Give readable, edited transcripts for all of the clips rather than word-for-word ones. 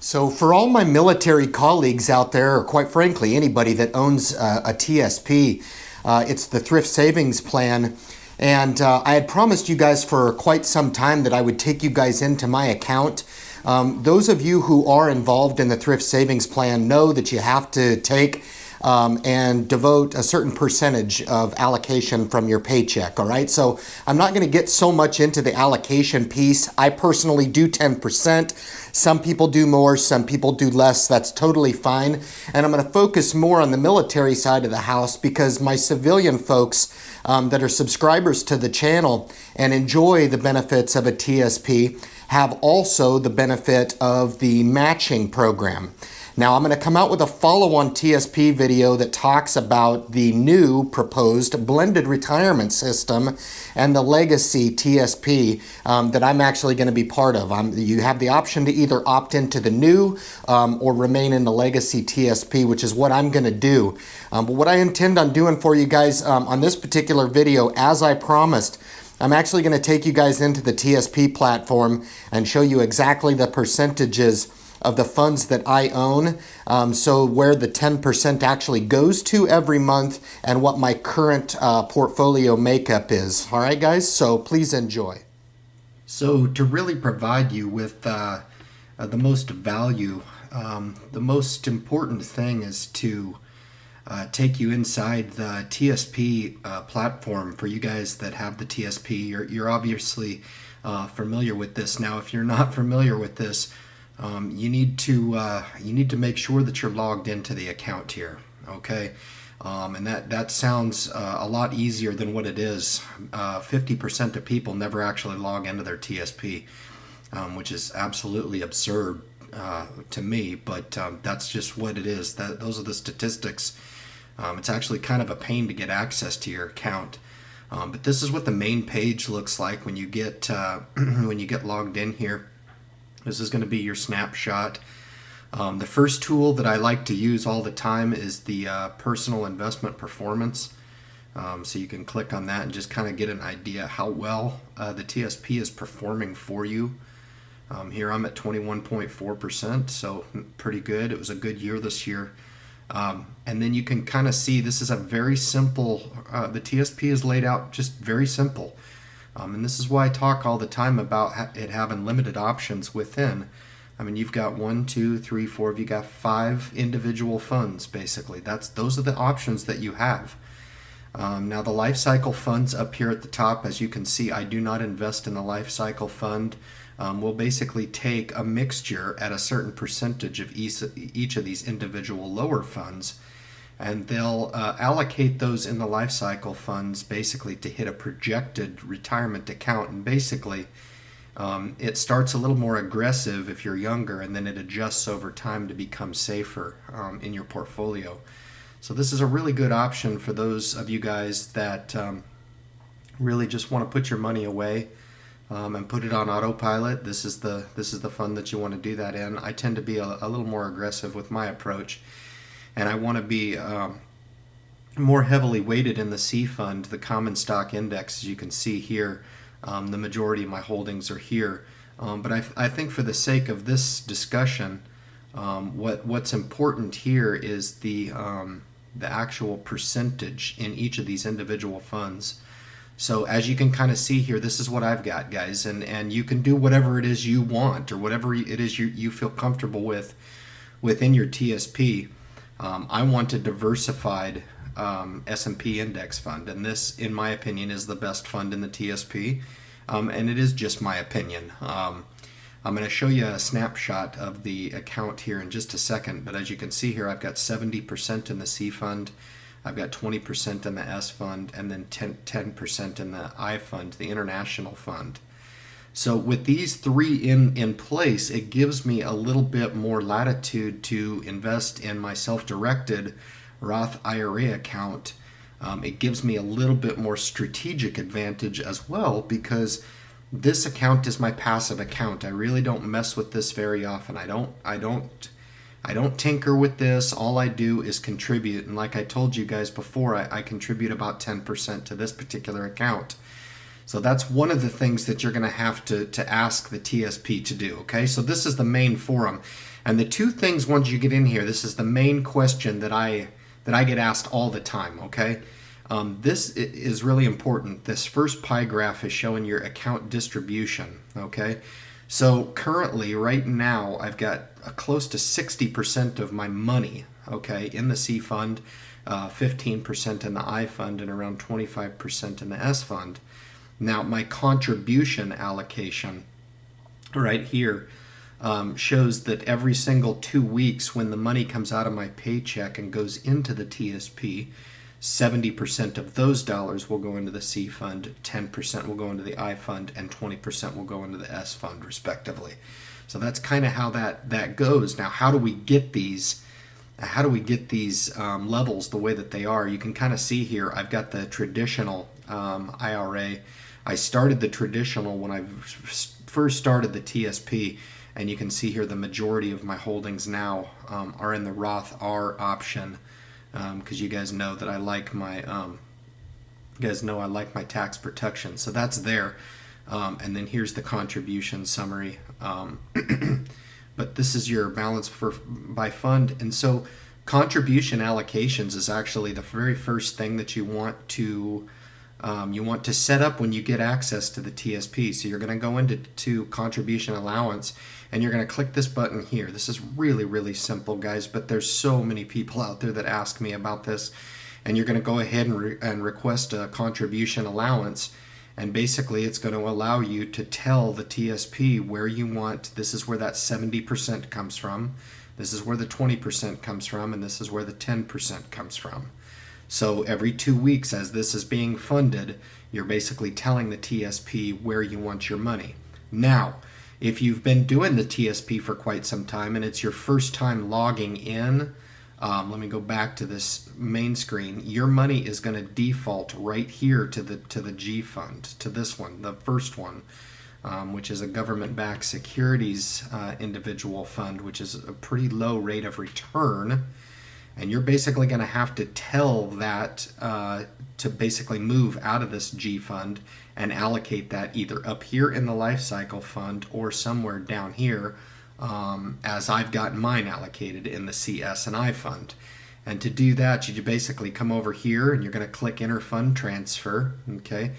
So for all my military colleagues out there, or quite frankly, anybody that owns a TSP, it's the Thrift Savings Plan. And I had promised you guys for quite some time that I would take you guys into my account. Those of you who are involved in the Thrift Savings Plan know that you have to take and devote a certain percentage of allocation from your paycheck, all right? So I'm not going to get so much into the allocation piece. I personally do 10%. Some people do more, some people do less. That's totally fine. And I'm going to focus more on the military side of the house because my civilian folks that are subscribers to the channel and enjoy the benefits of a TSP have also the benefit of the matching program. Now I'm going to come out with a follow-on TSP video that talks about the new proposed blended retirement system and the legacy TSP that I'm actually going to be part of. You have the option to either opt into the new or remain in the legacy TSP, which is what I'm going to do. But what I intend on doing for you guys on this particular video, as I promised, I'm actually going to take you guys into the TSP platform and show you exactly the percentages of the funds that I own, so where the 10% actually goes to every month and what my current portfolio makeup is. All right, guys, so please enjoy. So to really provide you with the most value, the most important thing is to take you inside the TSP platform. For you guys that have the TSP, you're obviously familiar with this. Now, if you're not familiar with this, you need to make sure that you're logged into the account here, okay? And that sounds a lot easier than what it is. 50% of people never actually log into their TSP, which is absolutely absurd to me, but that's just what it is. Those are the statistics. It's actually kind of a pain to get access to your account. But this is what the main page looks like when you get when you get logged in here. This is going to be your snapshot. The first tool that I like to use all the time is the personal investment performance. So you can click on that and just kind of get an idea how well the TSP is performing for you. Here I'm at 21.4%, so pretty good. It was a good year this year. And then you can kind of see this is a very simple, the TSP is laid out just very simple. And this is why I talk all the time about it having limited options within. I mean, you've got 1, 2, 3, 4, you got 5 individual funds, basically. Those are the options that you have. Now the life cycle funds up here at the top, as you can see, I do not invest in the life cycle fund. We'll basically take a mixture at a certain percentage of each of these individual lower funds, and they'll allocate those in the life cycle funds basically to hit a projected retirement account. And basically it starts a little more aggressive if you're younger, and then it adjusts over time to become safer in your portfolio. So this is a really good option for those of you guys that really just want to put your money away and put it on autopilot. This is the fund that you want to do that in. I tend to be a little more aggressive with my approach, and I want to be more heavily weighted in the C fund, the common stock index. As you can see here, the majority of my holdings are here. But I think for the sake of this discussion, what's important here is the actual percentage in each of these individual funds. So as you can kind of see here, this is what I've got, guys, and you can do whatever it is you want or whatever it is you feel comfortable with within your TSP. I want a diversified S&P index fund, and this, in my opinion, is the best fund in the TSP, and it is just my opinion. I'm going to show you a snapshot of the account here in just a second, but as you can see here, I've got 70% in the C fund, I've got 20% in the S fund, and then 10% in the I fund, the international fund. So with these three in place, it gives me a little bit more latitude to invest in my self-directed Roth IRA account. It gives me a little bit more strategic advantage as well, because this account is my passive account. I really don't mess with this very often. I don't tinker with this. All I do is contribute, and like I told you guys before, I contribute about 10% to this particular account. So that's one of the things that you're going to have to ask the TSP to do, okay? So this is the main forum. And the two things once you get in here, this is the main question that I get asked all the time, okay? This is really important. This first pie graph is showing your account distribution, okay? So currently, right now, I've got close to 60% of my money, okay, in the C fund, 15% in the I fund, and around 25% in the S fund. Now, my contribution allocation right here shows that every single 2 weeks when the money comes out of my paycheck and goes into the TSP, 70% of those dollars will go into the C fund, 10% will go into the I fund, and 20% will go into the S fund, respectively. So that's kind of how that goes. Now, how do we get these? How do we get these levels the way that they are? You can kind of see here, I've got the traditional IRA. I started the traditional when I first started the TSP, and you can see here the majority of my holdings now are in the Roth R option, because you guys know that I like my tax protection. So that's there, and then here's the contribution summary. But this is your balance by fund, and so contribution allocations is actually the very first thing that you want to set up when you get access to the TSP. So you're going to go into contribution allowance, and you're going to click this button here. This is really, really simple, guys, but there's so many people out there that ask me about this. And you're going to go ahead and request a contribution allowance, and basically it's going to allow you to tell the TSP where you want. This is where that 70% comes from, this is where the 20% comes from, and this is where the 10% comes from. So every 2 weeks as this is being funded, you're basically telling the TSP where you want your money. Now, if you've been doing the TSP for quite some time and it's your first time logging in, let me go back to this main screen. Your money is going to default right here to the G fund, to this one, the first one, which is a government-backed securities individual fund, which is a pretty low rate of return. And you're basically going to have to tell that to basically move out of this G fund and allocate that either up here in the life cycle fund or somewhere down here, as I've got mine allocated in the CS and I fund. And to do that, you basically come over here and you're going to click interfund transfer, okay?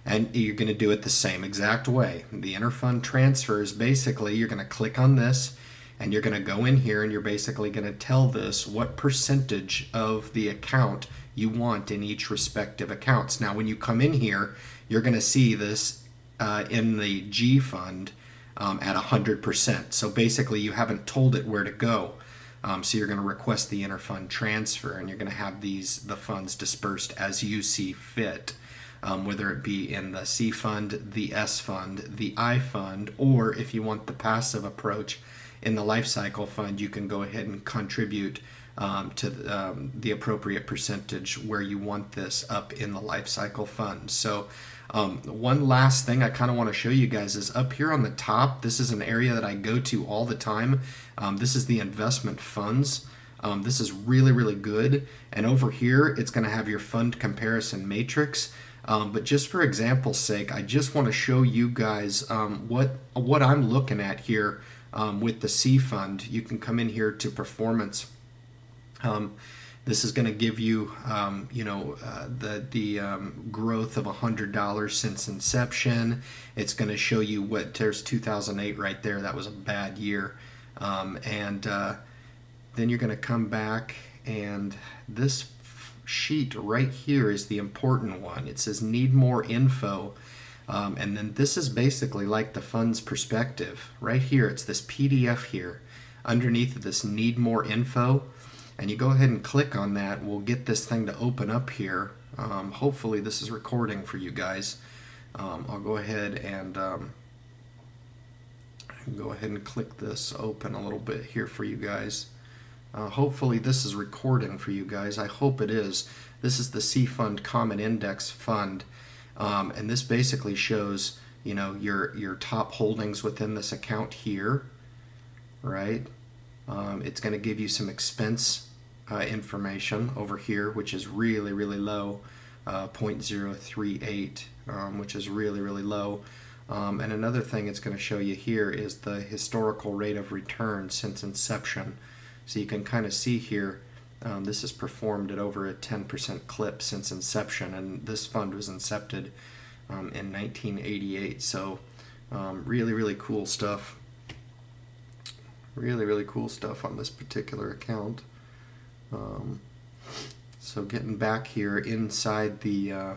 And you're going to do it the same exact way. The interfund transfer is basically, you're going to click on this, and you're going to go in here and you're basically going to tell this what percentage of the account you want in each respective accounts. Now, when you come in here, you're going to see this in the G fund at 100%. So basically, you haven't told it where to go. So you're going to request the interfund transfer, and you're going to have the funds dispersed as you see fit, whether it be in the C fund, the S fund, the I fund, or if you want the passive approach, in the life cycle fund, you can go ahead and contribute to the appropriate percentage where you want this up in the life cycle fund. So one last thing I kind of want to show you guys is up here on the top. This is an area that I go to all the time. This is the investment funds. This is really, really good. And over here, it's going to have your fund comparison matrix. But just for example's sake, I just want to show you guys what I'm looking at here. With the C fund, you can come in here to performance. This is going to give you, the growth of $100 since inception. It's going to show you there's 2008 right there. That was a bad year. Then you're going to come back, and this sheet right here is the important one. It says need more info. And then this is basically like the fund's perspective. Right here, it's this PDF here. Underneath of this need more info. And you go ahead and click on that. We'll get this thing to open up here. Hopefully this is recording for you guys. I'll go ahead and click this open a little bit here for you guys. Hopefully this is recording for you guys. I hope it is. This is the C Fund Common Index Fund. And this basically shows, your top holdings within this account here, right? It's going to give you some expense information over here, which is really, really low, 0.038, which is really, really low. And another thing it's going to show you here is the historical rate of return since inception. So you can kind of see here, this is performed at over a 10% clip since inception, and this fund was incepted in 1988. So really, really cool stuff. Really, really cool stuff on this particular account. So getting back here inside the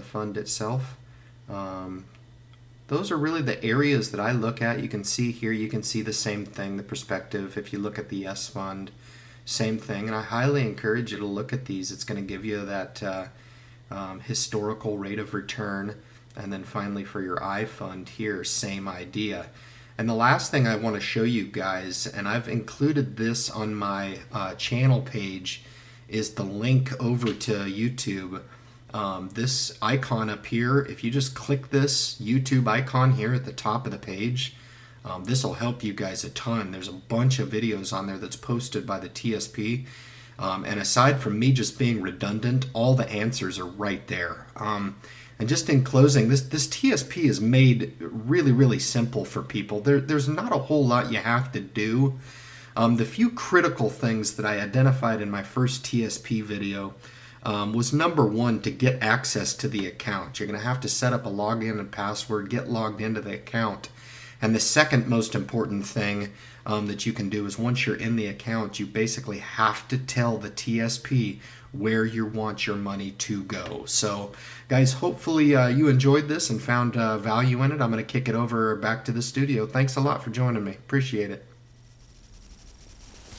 fund itself, those are really the areas that I look at. You can see here, you can see the same thing, the perspective. If you look at the S fund, same thing. And I highly encourage you to look at these. It's going to give you that historical rate of return. And then finally for your I fund here, same idea. And the last thing I want to show you guys, and I've included this on my channel page, is the link over to YouTube. This icon up here, if you just click this YouTube icon here at the top of the page, this will help you guys a ton. There's a bunch of videos on there that's posted by the TSP. And aside from me just being redundant, all the answers are right there. And just in closing, this TSP is made really, really simple for people. There's not a whole lot you have to do. The few critical things that I identified in my first TSP video was number one, to get access to the account. You're going to have to set up a login and password, get logged into the account. And the second most important thing that you can do is once you're in the account, you basically have to tell the TSP where you want your money to go. So guys, hopefully you enjoyed this and found value in it. I'm going to kick it over back to the studio. Thanks a lot for joining me. Appreciate it.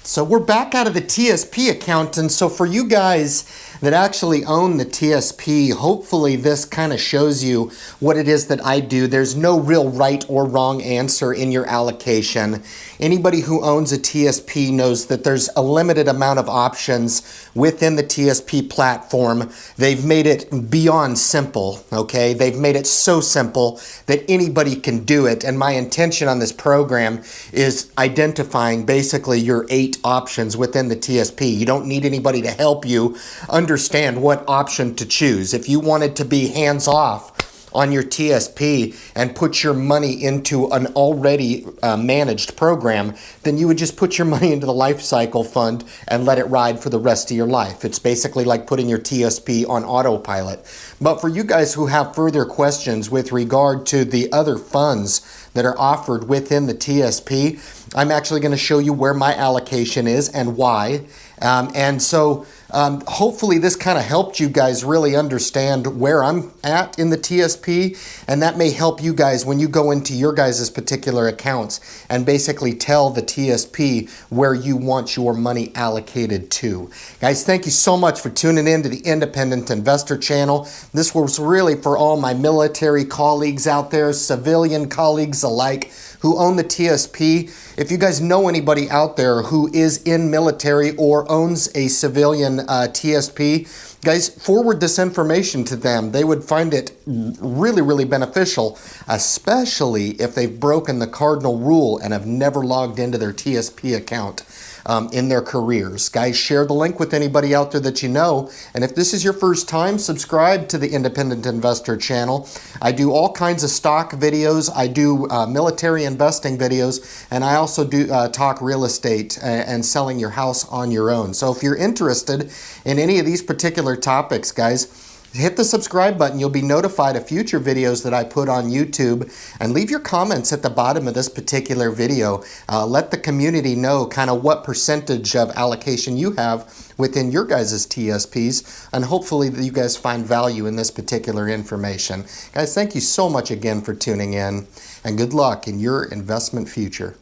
So we're back out of the TSP account, and so for you guys that actually own the TSP, hopefully this kind of shows you what it is that I do. There's no real right or wrong answer in your allocation. Anybody who owns a TSP knows that there's a limited amount of options within the TSP platform. They've made it beyond simple, okay? They've made it so simple that anybody can do it, and my intention on this program is identifying basically your 8 options within the TSP. You don't need anybody to help you understand what option to choose. If you wanted to be hands-off on your TSP and put your money into an already managed program, then you would just put your money into the life cycle fund and let it ride for the rest of your life. It's basically like putting your TSP on autopilot. But for you guys who have further questions with regard to the other funds that are offered within the TSP, I'm actually going to show you where my allocation is and why. Hopefully this kind of helped you guys really understand where I'm at in the TSP, and that may help you guys when you go into your guys' particular accounts and basically tell the TSP where you want your money allocated to. Guys, thank you so much for tuning in to the Independent Investor Channel. This was really for all my military colleagues out there, civilian colleagues alike, who own the TSP. If you guys know anybody out there who is in military or owns a civilian TSP, guys, forward this information to them. They would find it really, really beneficial, especially if they've broken the cardinal rule and have never logged into their TSP account in their careers. Guys, share the link with anybody out there that you know. And if this is your first time, subscribe to the Independent Investor Channel. I do all kinds of stock videos. I do military investing videos, and I also do talk real estate and selling your house on your own. So if you're interested in any of these particular topics, guys, hit the subscribe button. You'll be notified of future videos that I put on YouTube, and leave your comments at the bottom of this particular video. Let the community know kind of what percentage of allocation you have within your guys' TSPs, and hopefully that you guys find value in this particular information. Guys, thank you so much again for tuning in, and good luck in your investment future.